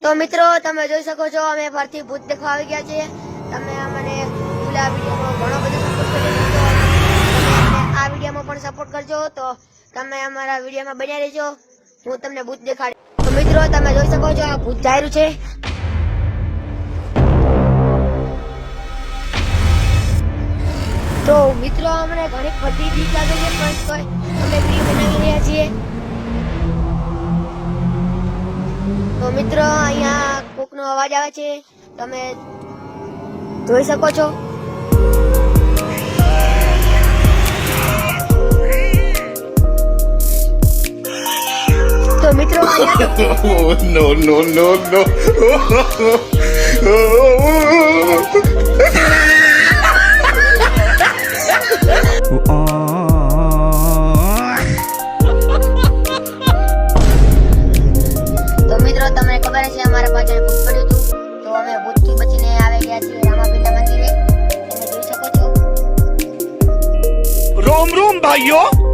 તો મિત્રો તમે જોઈ શકો છો અમે ફરતી ભૂત દેખવા આવી ગયા છીએ. તમે અમને પેલા વિડીયોમાં ઘણો બધો સપોર્ટ કર્યો તો તમે આ વિડીયોમાં પણ સપોર્ટ કરજો. તો તમે અમારા વિડીયોમાં બન્યા રહેજો, હું તમને ભૂત દેખાડી. તો મિત્રો તમે જોઈ શકો છો આ ભૂત જાયરું છે. તો મિત્રો અમને ઘણી બધી બીક લાગે છે પણ અમે વિડીયો બનાવી રહ્યા છીએ. તો મિત્રો અહીંયા કોકનો અવાજ આવે છે, તમે જોઈ શકો છો. તો મિત્રો no, no, no, no. તમને ખબર છે અમારા પાછળ ભૂત પડ્યું હતું, તો અમે ભૂતથી બચીને આવી ગયા છીએ રામાપીરના મંદિરે. તમે જોઈ શકો છો. रोम रोम भाइयों.